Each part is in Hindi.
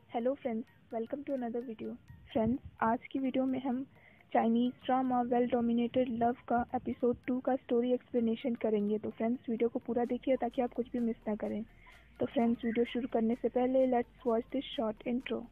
Hello friends, welcome to another video. Friends, आज की वीडियो में हम Chinese drama well dominated love का एपिसोड 2 का स्टोरी एक्सप्लेनेशन करेंगे। तो फ्रेंड्स, वीडियो को पूरा देखिए ताकि आप कुछ भी मिस ना करें। तो फ्रेंड्स, वीडियो शुरू करने से पहले let's watch this short intro.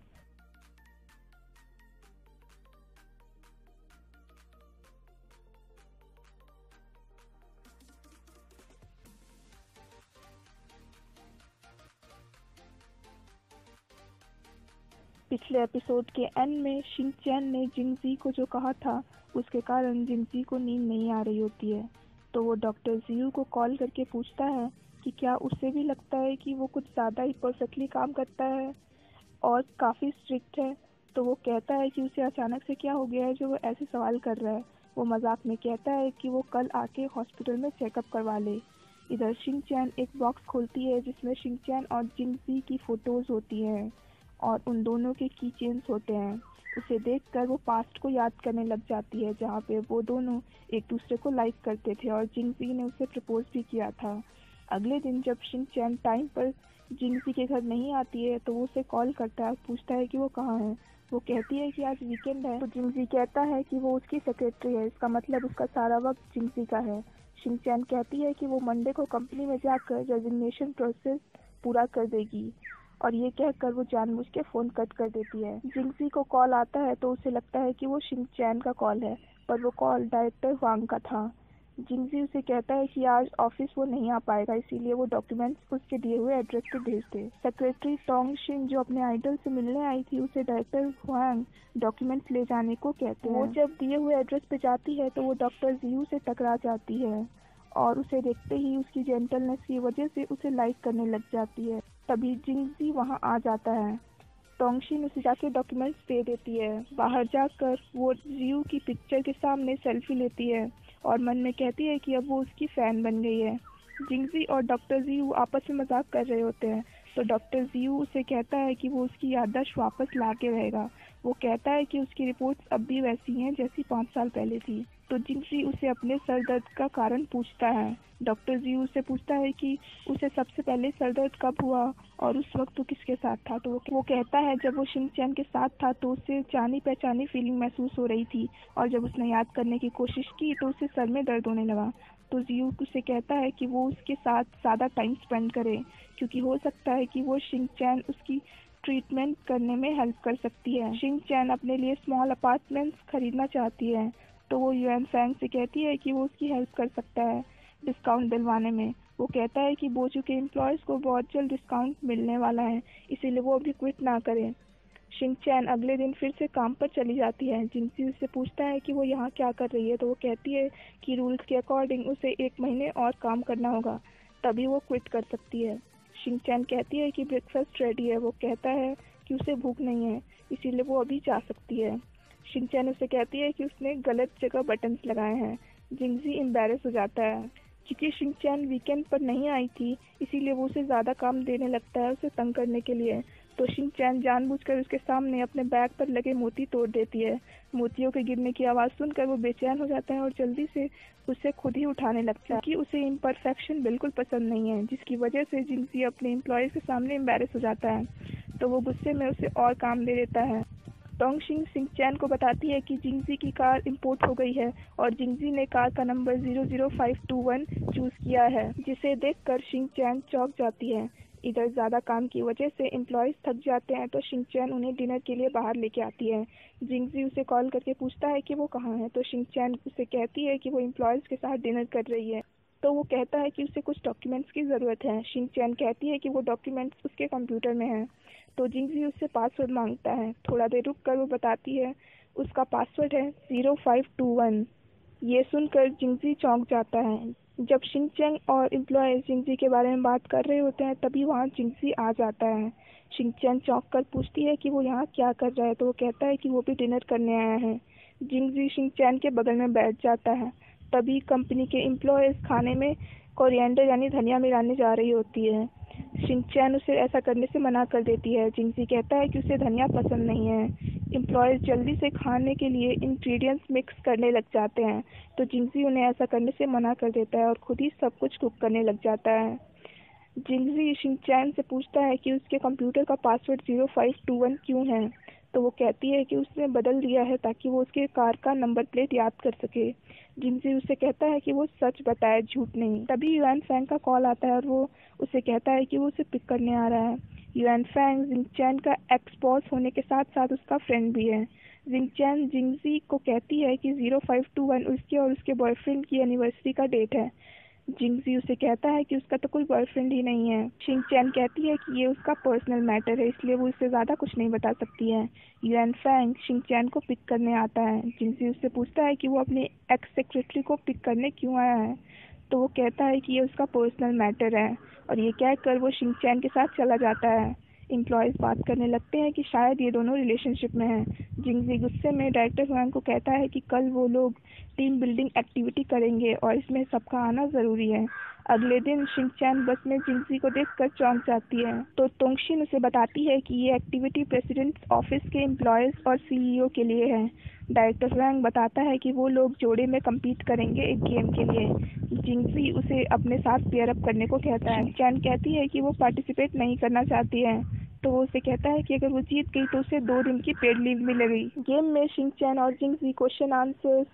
पिछले एपिसोड के एंड में शिंग चैन ने जिंगजी को जो कहा था उसके कारण जिंगजी को नींद नहीं आ रही होती है। तो वो डॉक्टर जियू को कॉल करके पूछता है कि क्या उसे भी लगता है कि वो कुछ ज़्यादा ही परफेक्टली काम करता है और काफ़ी स्ट्रिक्ट है। तो वो कहता है कि उसे अचानक से क्या हो गया है जो वो ऐसे सवाल कर रहा है। वो मजाक में कहता है कि वो कल आके हॉस्पिटल में चेकअप करवा ले। इधर शिंग चैन एक बॉक्स खोलती है जिसमें शिंग चैन और जिंगजी की फ़ोटोज़ होती हैं और उन दोनों के की चेन्स होते हैं। उसे देखकर वो पास्ट को याद करने लग जाती है जहाँ पे वो दोनों एक दूसरे को लाइक करते थे और जिंगजी ने उसे प्रपोज भी किया था। अगले दिन जब शिंग चैन टाइम पर जिंगजी के घर नहीं आती है तो वो उसे कॉल करता है और पूछता है कि वो कहाँ है। वो कहती है कि आज वीकेंड है। तो जिंगजी कहता है कि वो उसकी सेक्रेटरी है, इसका मतलब उसका सारा वक्त जिंगजी का है। शिंग चैन कहती है कि वो मंडे को कंपनी में जाकर रेजिग्नेशन प्रोसेस पूरा कर देगी और ये कहकर वो जानबूझ के फ़ोन कट कर देती है। जिंगजी को कॉल आता है तो उसे लगता है कि वो शिंग चैन का कॉल है, पर वो कॉल डायरेक्टर वांग का था। जिंगजी उसे कहता है कि आज ऑफिस वो नहीं आ पाएगा, इसीलिए वो डॉक्यूमेंट्स उसके दिए हुए एड्रेस पे भेज दे। सेक्रेटरी टोंग शिन जो अपने आइडल से मिलने आई थी उसे डायरेक्टर वांग डॉक्यूमेंट्स ले जाने को कहते हैं। वो जब दिए हुए एड्रेस पे जाती है तो वो डॉक्टर जियू से टकरा जाती है और उसे देखते ही उसकी जेंटलनेस की वजह से उसे लाइक करने लग जाती है। तभी जिंगजी वहाँ आ जाता है। टोंगशिन उसे जाके डॉक्यूमेंट्स दे देती है। बाहर जाकर वो जियू की पिक्चर के सामने सेल्फी लेती है और मन में कहती है कि अब वो उसकी फ़ैन बन गई है। जिंगजी और डॉक्टर जियू आपस में मजाक कर रहे होते हैं तो डॉक्टर जियू उसे कहता है कि वो उसकी याददाश्त वापस ला के रहेगा। वो कहता है कि उसकी रिपोर्ट्स अब भी वैसी हैं जैसी 5 साल पहले थी। तो जिंगजी उसे अपने सर दर्द का कारण पूछता है। डॉक्टर जी उससे पूछता है कि उसे सबसे पहले सर दर्द कब हुआ और उस वक्त वो किसके साथ था। तो वो कहता है जब वो शिंग चैन के साथ था तो उसे जानी पहचानी फीलिंग महसूस हो रही थी और जब उसने याद करने की कोशिश की तो उसे सर में दर्द होने लगा। तो जियू उसे कहता है कि वो उसके साथ ज़्यादा टाइम स्पेंड करे क्योंकि हो सकता है कि वो शिंग चैन उसकी ट्रीटमेंट करने में हेल्प कर सकती है। शिंग चैन अपने लिए स्मॉल अपार्टमेंट्स खरीदना चाहती है तो वो युएन फैंग से कहती है कि वो उसकी हेल्प कर सकता है डिस्काउंट दिलवाने में। वो कहता है कि बोजू के एम्प्लॉयज़ को बहुत जल्द डिस्काउंट मिलने वाला है, इसीलिए वो अभी क्विट ना करें। शिंग चैन अगले दिन फिर से काम पर चली जाती है। जिंगजी उससे पूछता है कि वो यहाँ क्या कर रही है तो वो कहती है कि रूल्स के अकॉर्डिंग उसे 1 महीने और काम करना होगा, तभी वो क्विट कर सकती है। शिंग चैन कहती है कि ब्रेकफास्ट रेडी है। वो कहता है कि उसे भूख नहीं है, इसीलिए वो अभी जा सकती है। शिंग चैन उसे कहती है कि उसने गलत जगह बटन्स लगाए हैं। जिंगजी एम्बैरेस हो जाता है क्योंकि शिंग चैन वीकेंड पर नहीं आई थी, इसीलिए वो उसे ज़्यादा काम देने लगता है उसे तंग करने के लिए। तो शिंग चैन जानबूझकर उसके सामने अपने बैग पर लगे मोती तोड़ देती है। मोतियों के गिरने की आवाज़ सुनकर वो बेचैन हो जाता है और जल्दी से उसे खुद ही उठाने लगता है क्योंकि उसे इम्परफेक्शन बिल्कुल पसंद नहीं है, जिसकी वजह से जिंगजी अपने एम्प्लॉयज़ के सामने एम्बैरेस हो जाता है। तो वो गुस्से में उसे और काम दे देता है। टोंगशिन शिंग चैन को बताती है कि जिंगजी की कार इंपोर्ट हो गई है और जिंगजी ने कार का नंबर 00521 चूज़ किया है, जिसे देखकर शिंग चैन चौंक जाती है। इधर ज़्यादा काम की वजह से एम्प्लॉयज़ थक जाते हैं तो शिंग चैन उन्हें डिनर के लिए बाहर लेके आती है। जिंगजी उसे कॉल करके पूछता है कि वो कहाँ है तो शिंग चैन उसे कहती है कि वो एम्प्लॉयज़ के साथ डिनर कर रही है। तो वो कहता है कि उसे कुछ डॉक्यूमेंट्स की ज़रूरत है। शिंग चैन कहती है कि वो डॉक्यूमेंट्स उसके कंप्यूटर में हैं। तो जिंगजी उससे पासवर्ड मांगता है। थोड़ा देर रुक कर वो बताती है उसका पासवर्ड है 0521। ये सुनकर जिंगजी चौंक जाता है। जब शिंग चैन और एम्प्लॉयज जिंगजी के बारे में बात कर रहे होते हैं तभी वहाँ जिंगजी आ जाता है। शिंग चैन चौंक कर पूछती है कि वो यहाँ क्या कर रहा है तो वो कहता है कि वो भी डिनर करने आया है। जिंगजी शिंग चैन के बगल में बैठ जाता है। तभी कंपनी के एम्प्लॉयज खाने में कोरिएंडर यानी धनिया मिलाने जा रही होती है। शिंग चैन उसे ऐसा करने से मना कर देती है। जिंगजी कहता है कि उसे धनिया पसंद नहीं है। एम्प्लॉयज़ जल्दी से खाने के लिए इंग्रेडिएंट्स मिक्स करने लग जाते हैं तो जिंगजी उन्हें ऐसा करने से मना कर देता है और खुद ही सब कुछ कुक करने लग जाता है। जिंगजी शिनचैन से पूछता है कि उसके कंप्यूटर का पासवर्ड 0521 क्यों है। तो वो कहती है कि उसने बदल दिया है ताकि वो उसके कार का नंबर प्लेट याद कर सके। जिंगजी उससे कहता है कि वो सच बताए, झूठ नहीं। तभी युआन फैंग का कॉल आता है और वो उसे कहता है कि वो उसे पिक करने आ रहा है। युआन फैंग जिंगचैन का एक्स बॉस होने के साथ साथ उसका फ्रेंड भी है। जिंगचैन जिंगजी को कहती है कि 0521 उसके और उसके बॉयफ्रेंड की एनिवर्सरी का डेट है। जिंगजी उसे कहता है कि उसका तो कोई बॉयफ्रेंड ही नहीं है। शिंगचैन कहती है कि ये उसका पर्सनल मैटर है, इसलिए वो उससे ज़्यादा कुछ नहीं बता सकती है। युएन फैंग शिंगचैन को पिक करने आता है। जिंगजी उससे पूछता है कि वो अपने एक्स सेक्रेटरी को पिक करने क्यों आया है। तो वो कहता है कि ये उसका पर्सनल मैटर है, और ये कहकर वो शिंगचैन के साथ चला जाता है। एम्प्लॉयज़ बात करने लगते हैं कि शायद ये दोनों रिलेशनशिप में हैं। जिंगजी गुस्से में डायरेक्टर हुआंग को कहता है कि कल वो लोग टीम बिल्डिंग एक्टिविटी करेंगे और इसमें सबका आना ज़रूरी है। अगले दिन शिनचैन बस में जिंगजी को देखकर चौंक जाती है, तो तोंगशिन उसे बताती है कि ये एक्टिविटी प्रेसिडेंट ऑफिस के एम्प्लॉयज़ और सीईओ के लिए है। डायरेक्टर वैंग बताता है कि वो लोग जोड़े में compete करेंगे एक गेम के लिए। जिंगजी उसे अपने साथ पेयर अप करने को कहता है। शिनचैन कहती है कि वो पार्टिसिपेट नहीं करना चाहती है, तो वो उसे कहता है कि अगर वो जीत गई तो उसे 2 दिन की पेड लीव मिलेगी। गेम में शिनचैन और जिंगजी क्वेश्चन आंसर्स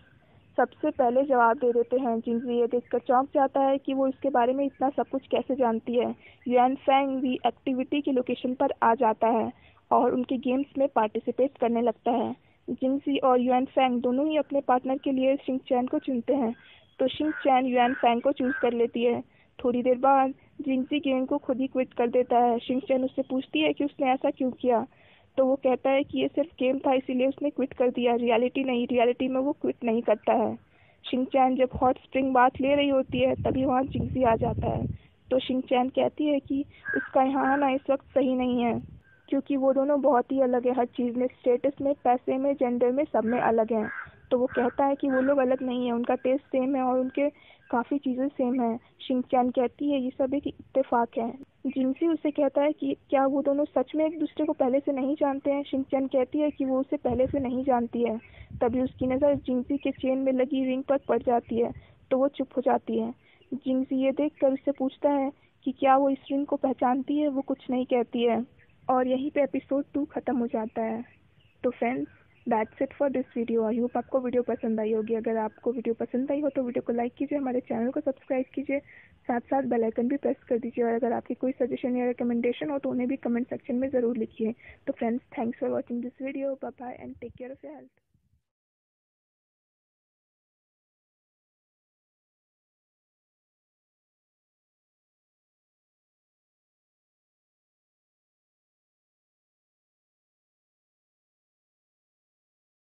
सबसे पहले जवाब दे देते हैं। जिंगजी ये देखकर चौंक जाता है कि वो इसके बारे में इतना सब कुछ कैसे जानती है। युआन फैंग भी एक्टिविटी की लोकेशन पर आ जाता है और उनके गेम्स में पार्टिसिपेट करने लगता है। जिंगजी और युआन फैंग दोनों ही अपने पार्टनर के लिए शिंगचैन को चुनते हैं, तो शिंगचैन युआन फैंग को चूज कर लेती है। थोड़ी देर बाद जिंगजी गेम को खुद ही क्विट कर देता है। शिंगचैन उससे पूछती है कि उसने ऐसा क्यों किया, तो वो कहता है कि ये सिर्फ गेम था, इसीलिए उसने क्विट कर दिया, रियलिटी नहीं। रियलिटी में वो क्विट नहीं करता है। शिंगचैन जब हॉट स्प्रिंग बाथ ले रही होती है तभी वहाँ जिंगजी आ जाता है। तो शिंगचैन कहती है कि उसका यहाँ आना इस वक्त सही नहीं है, क्योंकि वो दोनों बहुत ही अलग है, हर चीज़ में, स्टेटस में, पैसे में, जेंडर में, सब में अलग हैं। तो वो कहता है कि वो लोग अलग नहीं है, उनका टेस्ट सेम है और उनके काफ़ी चीज़ें सेम है। शिंगचैन कहती है ये सब एक इत्तेफाक है। जिंगजी उसे कहता है कि क्या वो दोनों सच में एक दूसरे को पहले से नहीं जानते हैं। शिंगचैन कहती है कि वो उसे पहले से नहीं जानती है। तभी उसकी नज़र जिंगजी के चेन में लगी रिंग पर पड़ जाती है, तो वो चुप हो जाती है। जिंगजी ये देखकर उससे पूछता है कि क्या वो इस रिंग को पहचानती है। वो कुछ नहीं कहती है, और यहीं पे एपिसोड 2 ख़त्म हो जाता है। तो friends, that's it for this video. I hope आपको वीडियो पसंद आई होगी। अगर आपको वीडियो पसंद आई हो तो वीडियो को लाइक कीजिए, हमारे चैनल को सब्सक्राइब कीजिए, साथ साथ बेल आइकन भी प्रेस कर दीजिए। और अगर आपकी कोई सजेशन या रिकमेंडेशन हो तो उन्हें भी कमेंट सेक्शन में ज़रूर लिखिए। तो friends, thanks for watching this video. Bye bye and take care of your health.